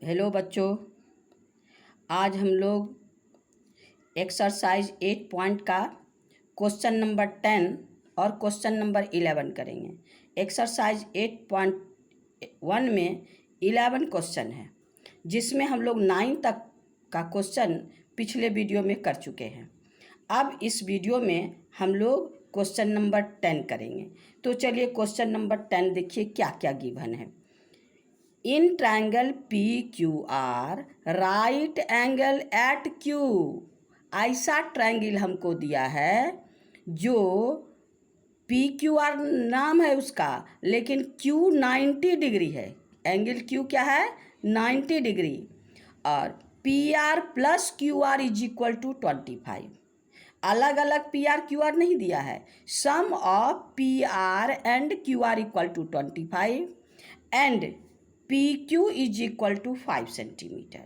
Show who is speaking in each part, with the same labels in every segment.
Speaker 1: Hello बच्चों, आज हम लोग एक्सरसाइज 8 पॉइंट का क्वेश्चन नंबर 10 और क्वेश्चन नंबर 11 करेंगे। एक्सरसाइज 8.1 में 11 क्वेश्चन है, जिसमें हम लोग 9 तक का क्वेश्चन पिछले वीडियो में कर चुके हैं। अब इस वीडियो में हम लोग क्वेश्चन नंबर 10 करेंगे। तो चलिए क्वेश्चन नंबर 10 देखिए क्या क्या गिवन है। In triangle PQR right angle at Q, ऐसा ट्रायंगल हमको दिया है जो PQR नाम है उसका, लेकिन Q 90 डिग्री है। एंगल Q क्या है? 90 डिग्री। और PR plus QR is equal to 25। अलग अलग PR QR नहीं दिया है। Sum of PR and QR equal to 25 and PQ is equal to 5 centimetre.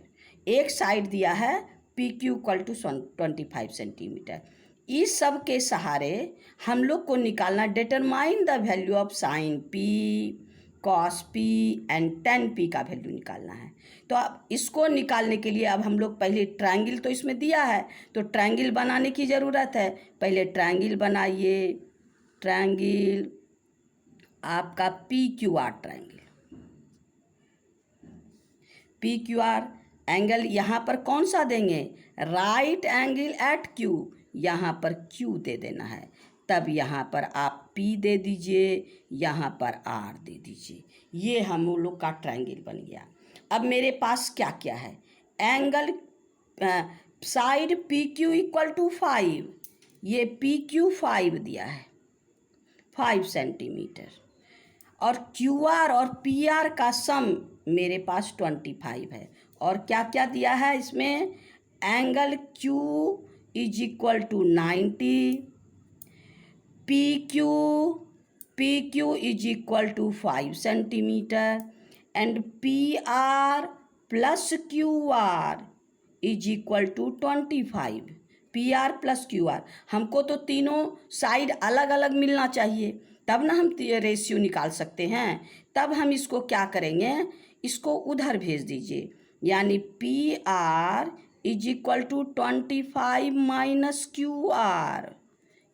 Speaker 1: एक साइड दिया है PQ इक्वल टू 25 सेंटीमीटर। इस सब के सहारे हम लोग को निकालना determine the value of sine P, cos P and tan P का वैल्यू निकालना है। तो अब इसको निकालने के लिए अब हम लोग पहले ट्रायंगल तो इसमें दिया है, तो ट्रायंगल बनाने की ज़रूरत है। पहले ट्रायंगल बनाइए। ट्रायंगल आपका PQR ट्रायंगल, PQR एंगल यहाँ पर कौन सा देंगे? राइट एंगल एट Q, यहाँ पर Q दे देना है। तब यहाँ पर आप P दे दीजिए, यहाँ पर R दे दीजिए। ये हम लोग का ट्रायंगल बन गया। अब मेरे पास क्या क्या है? Angle side PQ equal to 5, ये PQ 5 दिया है 5 सेंटीमीटर, और QR और PR का सम मेरे पास 25 है। और क्या क्या दिया है इसमें? Angle Q is equal to 90, PQ is equal to 5 centimetre and PR plus QR is equal to 25। PR plus QR, हमको तो तीनों साइड अलग अलग मिलना चाहिए, तब ना हम रेशियो निकाल सकते हैं। तब हम इसको क्या करेंगे? इसको उधर भेज दीजिए, यानी PR is equal to 25 minus QR।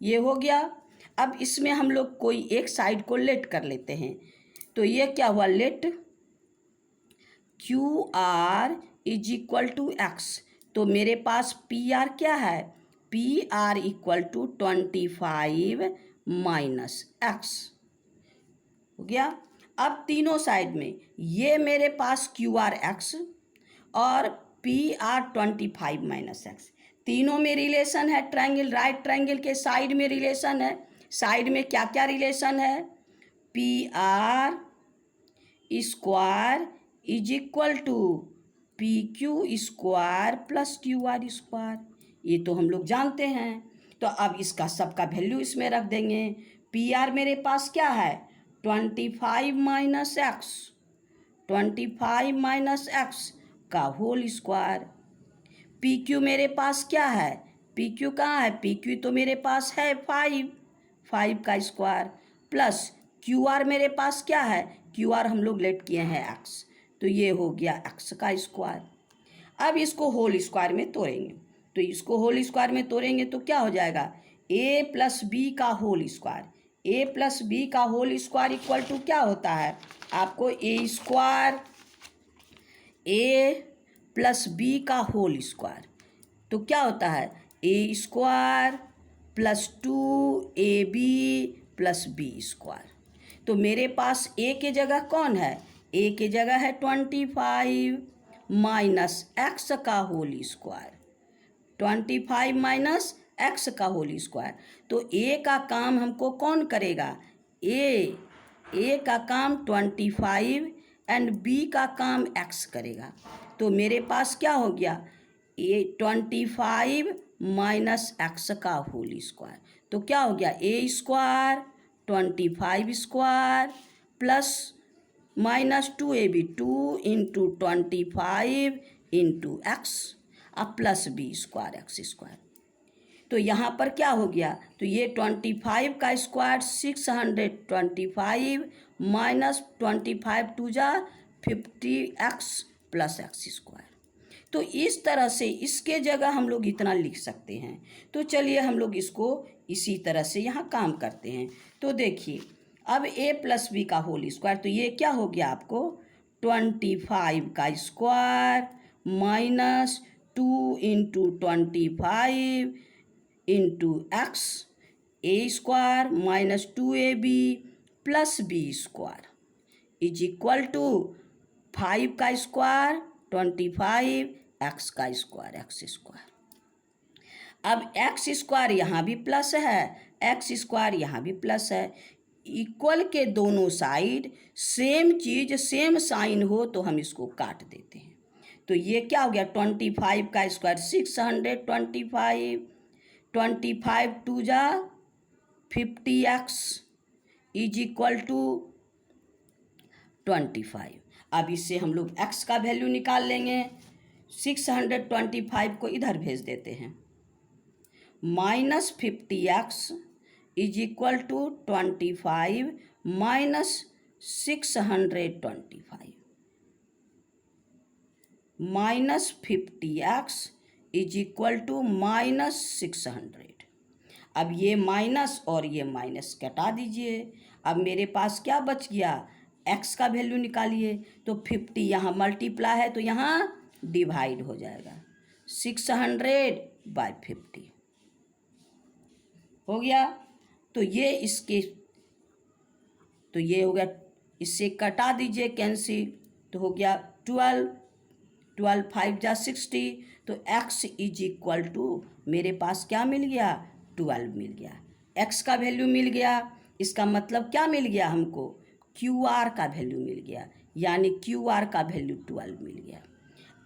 Speaker 1: ये हो गया। अब इसमें हम लोग कोई एक साइड को लेट कर लेते हैं। तो ये क्या हुआ? Let QR is equal to X। तो मेरे पास PR क्या है? PR equal to 25 minus X हो गया। अब तीनों साइड में ये मेरे पास QR X और PR 25 माइनस X, तीनों में रिलेशन है। ट्रायंगल, राइट ट्रायंगल के साइड में रिलेशन है। साइड में क्या क्या रिलेशन है? PR square is equal to PQ square plus QR square, ये तो हम लोग जानते हैं। तो अब इसका सबका वैल्यू इसमें रख देंगे। PR मेरे पास क्या है? 25 माइनस X, 25 माइनस X का होल स्क्वायर। PQ मेरे पास क्या है? PQ कहाँ है? PQ तो मेरे पास है 5 का स्क्वायर, प्लस QR मेरे पास क्या है? QR हम लोग लेट किए हैं X, तो ये हो गया X का स्क्वायर। अब इसको होल स्क्वायर में तोड़ेंगे, तो इसको होल स्क्वायर में तोड़ेंगे तो क्या हो जाएगा? A प्लस B का whole square. A plus B का होल स्क्वायर इक्वल टू क्या होता है? आपको A square A plus B का होल स्क्वायर, तो क्या होता है? A square plus 2AB plus B square. तो मेरे पास A के जगह कौन है? A के जगह है 25 माइनस X का होल स्क्वायर, 25 माइनस X का होल स्क्वायर। तो A का काम हमको कौन करेगा? A का काम 25 एंड B का काम X करेगा। तो मेरे पास क्या हो गया? 25 माइनस X का होल स्क्वायर, तो क्या हो गया? A square 25 square plus minus 2AB, 2 into 25 into X अब plus B square X square. तो यहाँ पर क्या हो गया? तो ये 25 का स्क्वायर 625 माइनस 25 2 जा 50X प्लस एक्स स्क्वायर। तो इस तरह से इसके जगह हम लोग इतना लिख सकते हैं। तो चलिए हम लोग इसको इसी तरह से यहाँ काम करते हैं। तो देखिए अब a प्लस बी का होल स्क्वायर, तो ये क्या हो गया आपको 25 का square minus 2 into 25 into X A square minus 2ab plus B square is equal to 5 का स्क्वायर 25 एक्स का स्क्वायर एक्स स्क्वायर। अब एक्स स्क्वायर यहाँ भी प्लस है, एक्स स्क्वायर यहाँ भी प्लस है। इक्वल के दोनों साइड सेम चीज सेम साइन हो तो हम इसको काट देते हैं। तो ये क्या हो गया 25 का स्क्वायर 625 25 टू जा 50x इज इक्वल टू 25। अब इससे हम लोग x का वैल्यू निकाल लेंगे। 625 को इधर भेज देते हैं, minus 50x is equal to 25 minus 625 minus 50x is equal to minus 600। अब ये माइनस और ये माइनस घटा दीजिए। अब मेरे पास क्या बच गया, x का वैल्यू निकालिए। तो 50 यहाँ मल्टीप्लाई है तो यहाँ डिवाइड हो जाएगा, 600/50 हो गया। तो ये इसके तो ये हो गया, इससे कटा दीजिए कैंसिल, तो हो गया 12 5 जा 60। तो x इज इक्वल टू मेरे पास क्या मिल गया 12 मिल गया, x का वैल्यू मिल गया। इसका मतलब क्या मिल गया हमको, QR का वैल्यू मिल गया, यानी QR का वैल्यू 12 मिल गया।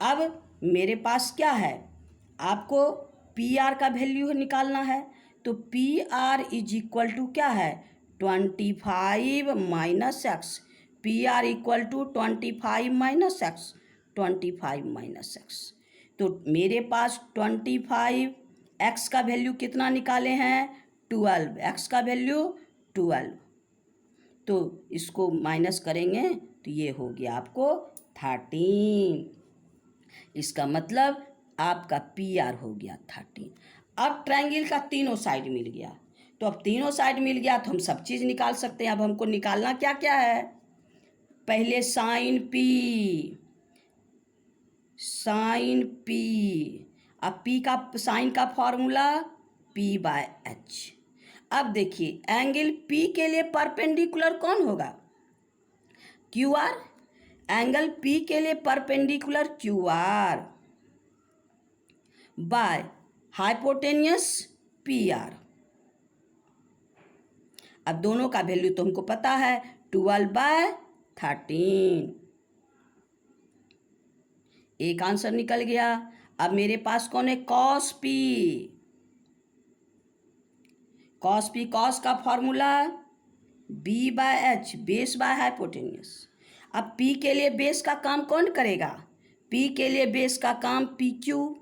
Speaker 1: अब मेरे पास क्या है, आपको PR का वैल्यू निकालना है। तो PR इज इक्वल टू क्या है 25 minus X. PR equal to 25 minus X, 25 minus X. तो मेरे पास 25 एक्स का वैल्यू कितना निकाले हैं 12, एक्स का वैल्यू 12। तो इसको माइनस करेंगे तो ये हो गया आपको 13। इसका मतलब आपका PR हो गया 13। अब ट्रायंगल का तीनों साइड मिल गया। तो अब तीनों साइड मिल गया तो हम सब चीज़ निकाल सकते हैं। अब हमको निकालना क्या क्या है, पहले साइन P। अब P का साइन का फॉर्मूला P/H। अब देखिए एंगल P के लिए परपेंडिकुलर कौन होगा, QR। एंगल P के लिए perpendicular QR by hypotenuse PR। अब दोनों का वैल्यू तो हमको पता है 12/13। एक आंसर निकल गया। अब मेरे पास कौन है cos P। cos P, cos का formula B/H, base by hypotenuse. अब P के लिए बेस का काम कौन करेगा, P के लिए बेस का काम PQ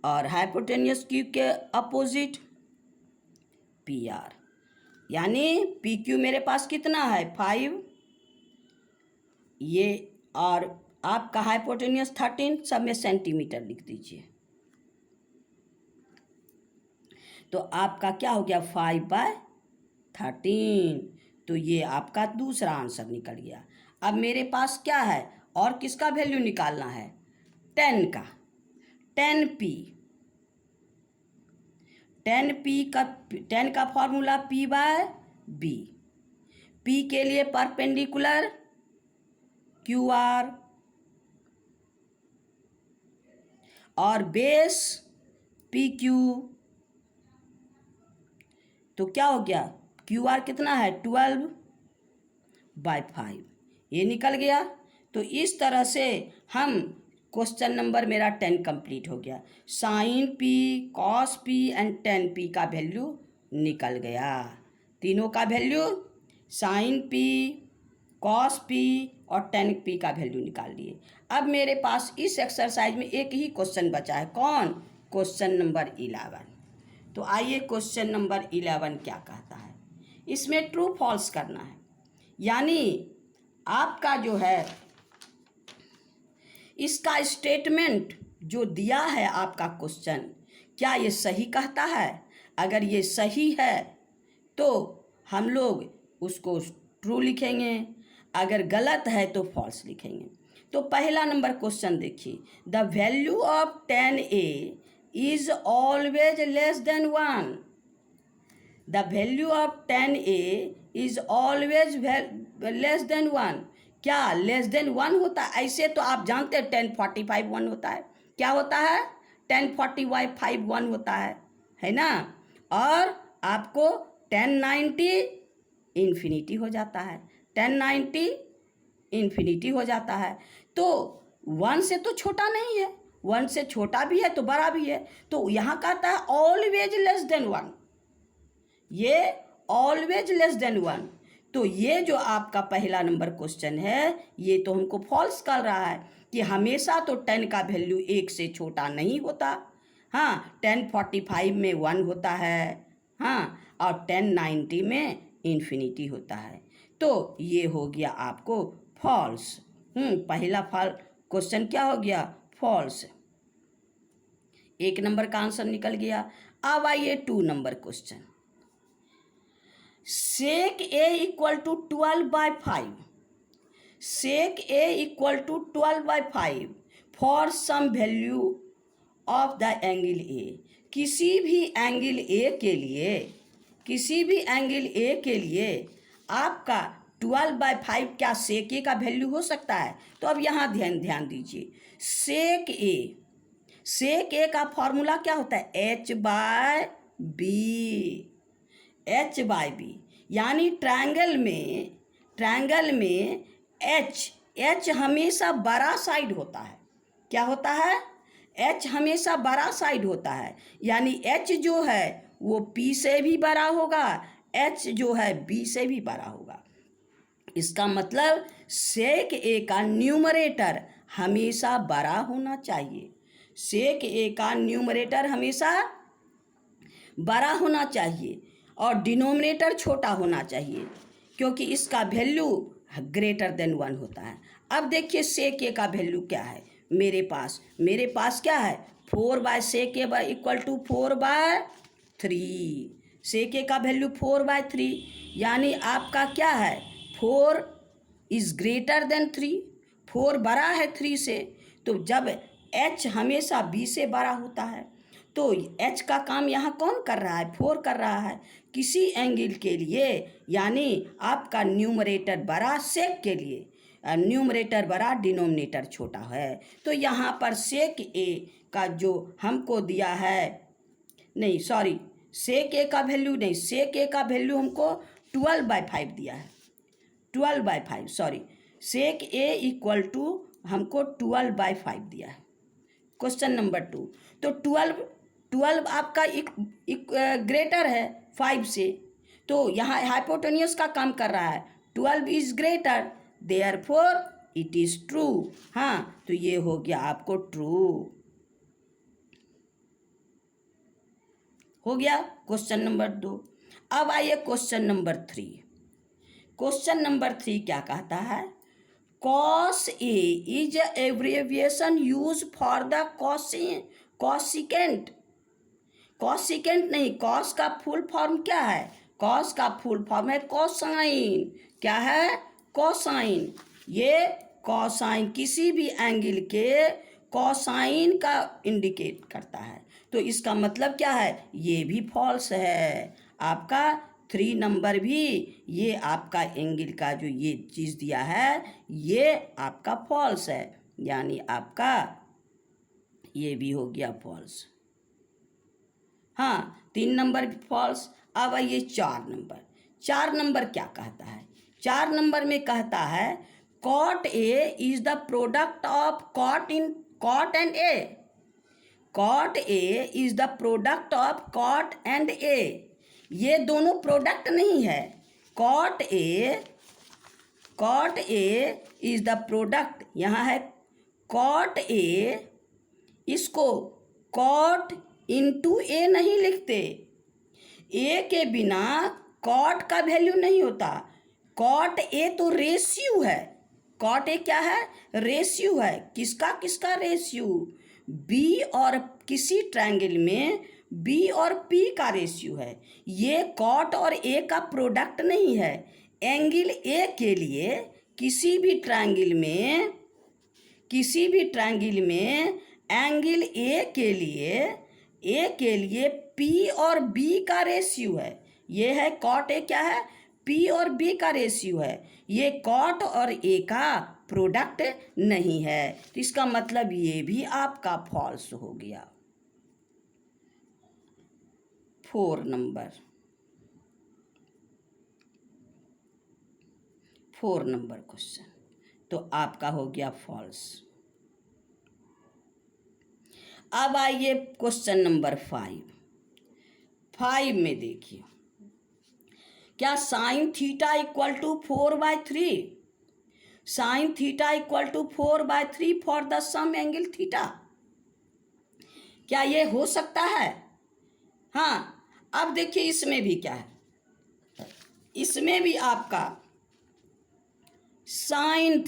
Speaker 1: और हाइपोटेनियस Q के अपोजिट PR, यानी PQ मेरे पास कितना है 5 ये, और आपका हाइपोटेनियस 13, सब में सेंटीमीटर लिख दीजिए। तो आपका क्या हो गया 5/13। तो ये आपका दूसरा आंसर निकल गया। अब मेरे पास क्या है, और किसका वैल्यू निकालना है 10 का, 10P। 10 का फॉर्मूला P/B। P के लिए परपेंडिकुलर QR और बेस PQ। तो क्या हो गया QR कितना है 12/5, ये निकल गया। तो इस तरह से हम क्वेश्चन नंबर मेरा 10 कंप्लीट हो गया। Sine P, cos P and 10P का वैल्यू निकल गया। तीनों का value sine P, cos P और 10P का वैल्यू निकाल लिए। अब मेरे पास इस एक्सरसाइज में एक ही क्वेश्चन बचा है, कौन, क्वेश्चन नंबर 11। तो आइए क्वेश्चन नंबर 11 क्या कहता है। इसमें ट्रू फॉल्स करना है, यानी आपका जो है इसका स्टेटमेंट जो दिया है आपका क्वेश्चन, क्या ये सही कहता है? अगर ये सही है तो हम लोग उसको ट्रू लिखेंगे, अगर गलत है तो फॉल्स लिखेंगे। तो पहला नंबर क्वेश्चन देखिए, the value of 10a is always less than 1। The value of 10a is always less than 1। क्या लेस देन 1 होता है? ऐसे तो आप जानते हैं 1045 1 होता है। क्या होता है? 1045 1 होता है ना। और आपको 1090 इन्फिनिटी हो जाता है, 1090 इन्फिनिटी हो जाता है। तो 1 से तो छोटा नहीं है, 1 से छोटा भी है तो बड़ा भी है। तो यहाँ कहता है ऑलवेज लेस देन 1, ये ऑलवेज लेस देन 1। तो ये जो आपका पहला नंबर क्वेश्चन है ये तो हमको फॉल्स कर रहा है कि हमेशा तो 10 का वैल्यू 1 से छोटा नहीं होता। हाँ, 1045 में 1 होता है, हाँ, और 1090 में इन्फिनिटी होता है। तो ये हो गया आपको फॉल्स। पहला क्वेश्चन क्या हो गया? फॉल्स। 1 नंबर का आंसर निकल गया। अब आइए 2 number question. sec a equal to 12/5, sec a equal to 12/5 for some value of the angle a। किसी भी एंगल a के लिए, किसी भी एंगल a के लिए आपका 12/5 क्या sec a का वैल्यू हो सकता है? तो अब यहाँ ध्यान दीजिए, sec a, sec a का फॉर्मूला क्या होता है? h/b, h/b। यानी ट्रायंगल में h हमेशा बड़ा साइड होता है। क्या होता है? h हमेशा बड़ा साइड होता है। यानी h जो है वो p से भी बड़ा होगा, h जो है b से भी बड़ा होगा। इसका मतलब sec a का न्यूमरेटर हमेशा बड़ा होना चाहिए, sec a का न्यूमरेटर हमेशा बड़ा होना चाहिए और डिनोमिनेटर छोटा होना चाहिए, क्योंकि इसका वैल्यू ग्रेटर देन 1 होता है। अब देखिए sec a का वैल्यू क्या है मेरे पास क्या है? 4/sec a equal to 4/3। sec a का वैल्यू 4/3, यानी आपका क्या है? 4 इज ग्रेटर देन 3, 4 बड़ा है 3 से। तो जब h हमेशा b से बड़ा होता है तो h का काम यहाँ कौन कर रहा है? 4 कर रहा है। किसी एंगल के लिए यानी आपका न्यूमरेटर बड़ा, सेक के लिए न्यूमरेटर बड़ा, डिनोमिनेटर छोटा है। तो यहाँ पर सेक ए का जो हमको दिया है, नहीं सॉरी, सेक ए का वैल्यू नहीं, सेक ए का वैल्यू हमको 12/5 दिया है, 12/5 sorry, sec A equal to हमको 12/5 दिया है। Question number 2। तो 12 आपका ग्रेटर है 5 से, तो यहाँ हाइपोटेन्यूस का काम कर रहा है। 12 is greater, therefore it is true. हाँ, तो ये हो गया आपको ट्रू हो गया क्वेश्चन नंबर 2। अब आइए क्वेश्चन नंबर 3। क्वेश्चन नंबर 3 क्या कहता है? cos a is a abbreviation used for the cosecant। cosecant नहीं, cos का फुल फॉर्म क्या है? cos का फुल फॉर्म है कोसाइन। क्या है? कोसाइन। ये कोसाइन किसी भी एंगल के कोसाइन का इंडिकेट करता है। तो इसका मतलब क्या है? ये भी फॉल्स है। आपका 3 नंबर भी, ये आपका एंगल का जो ये चीज़ दिया है ये आपका फॉल्स है, यानी आपका ये भी हो गया फॉल्स। हाँ, 3 नंबर फॉल्स। अब आइए 4 नंबर। 4 नंबर क्या कहता है? 4 नंबर में कहता है cot A is the product of cot and A। cot A is the product of cot and A। ये दोनों प्रोडक्ट नहीं है। cot A is the product, यहाँ है cot A, इसको cot इंटू A नहीं लिखते। A के बिना cot का वैल्यू नहीं होता। cot A तो रेशियो है, कॉट एक क्या है? रेशियो है। किसका किसका रेशियो? बी और किसी ट्रायंगल में बी और पी का रेशियो है। ये कॉट और ए का प्रोडक्ट नहीं है। एंगल ए के लिए किसी भी ट्रायंगल में एंगल ए के लिए पी और बी का रेशियो है। ये है कॉट ए क्या है? पी और बी का रेशियो है। ये कॉट और ए का प्रोडक्ट नहीं है। तो इसका मतलब ये भी आपका फॉल्स हो गया। 4 नंबर क्वेश्चन तो आपका हो गया फॉल्स। अब आइए क्वेश्चन नंबर 5 में देखिए, क्या sine theta equal to 4/3? Sine theta equal to 4/3 for the some angle theta. क्या ये हो सकता है? हाँ। अब देखिए इसमें भी क्या है, इसमें भी आपका साइन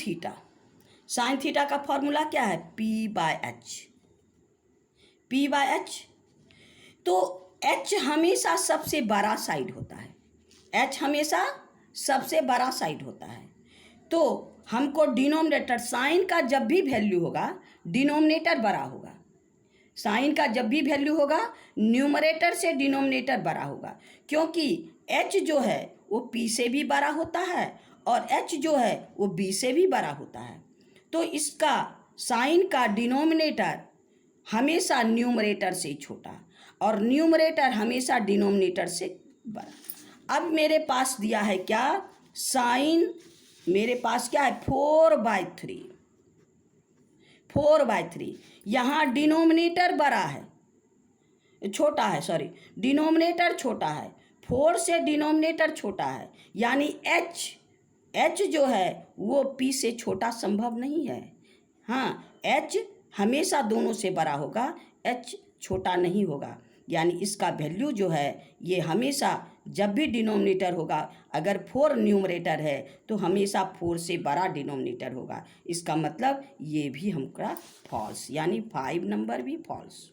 Speaker 1: थीटा का फॉर्मूला क्या है? P/H। तो H हमेशा सबसे बड़ा साइड होता है। H हमेशा सबसे बड़ा साइड होता है। तो हमको डिनोमिनेटर, साइन का जब भी वैल्यू होगा डिनोमिनेटर बड़ा होगा। साइन का जब भी वैल्यू होगा न्यूमरेटर से डिनोमिनेटर बड़ा होगा, क्योंकि H जो है वो P से भी बड़ा होता है और H जो है वो B से भी बड़ा होता है। तो इसका साइन का डिनोमिनेटर हमेशा न्यूमरेटर से छोटा और न्यूमरेटर हमेशा डिनोमिनेटर से बड़ा। अब मेरे पास दिया है क्या? साइन, मेरे पास क्या है? 4/3। यहाँ डिनोमिनेटर बड़ा है, छोटा है, सॉरी, डिनोमिनेटर छोटा है। 4 से डिनोमिनेटर छोटा है, यानी H जो है वो P से छोटा संभव नहीं है। हाँ, H हमेशा दोनों से बड़ा होगा, H छोटा नहीं होगा। यानी इसका वैल्यू जो है ये हमेशा जब भी डिनोमिनेटर होगा, अगर 4 न्यूमरेटर है तो हमेशा 4 से बड़ा डिनोमिनेटर होगा। इसका मतलब ये भी हमका फॉल्स, यानी 5 नंबर भी फॉल्स।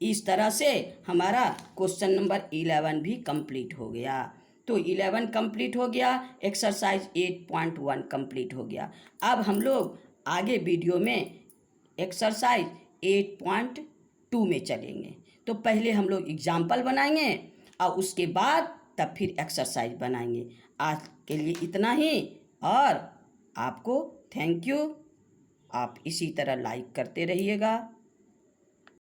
Speaker 1: इस तरह से हमारा क्वेश्चन नंबर 11 भी कंप्लीट हो गया। तो 11 कंप्लीट हो गया, एक्सरसाइज 8.1 कंप्लीट हो गया। अब हम लोग आगे वीडियो में एक्सरसाइज 8.2 में चलेंगे। तो पहले हम लोग एग्जाम्पल बनाएंगे और उसके बाद तब फिर एक्सरसाइज बनाएंगे। आज के लिए इतना ही, और आपको थैंक यू। आप इसी तरह लाइक करते रहिएगा।